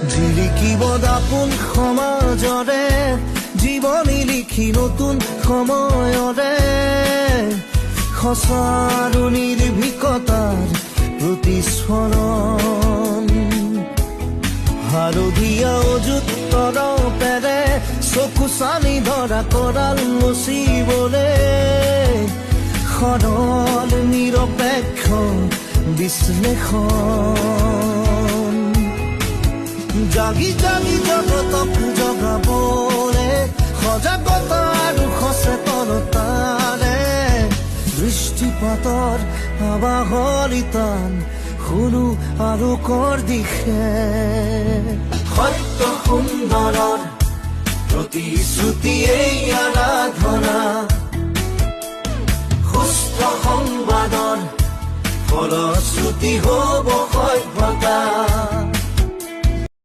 জিলিকিব দাপোন সমাজৰে জীৱনী লিখি নতুন সময়ৰে সঁচা আৰু নিৰ্ভীকতাৰ প্ৰতিস্ফৰণ হালধীয়া অযুত্তৰ পেৰে চকু চানি ধৰা কৰাল মচিবলে সৰল নিৰপেক্ষ বিশ্লেষণ জাগি জাগি জগতক জগাবলে সজাগতা আৰু সচেতনতাৰে দৃষ্টিপাতৰ আবাহলিতান শুনো আৰু কৰ দিশে সত্য সুন্দৰৰ প্ৰতিশ্ৰুতিয়েই আৰাধনা সুস্থ সংবাদৰ ফলশ্ৰুতি হ'ব সভ্যতা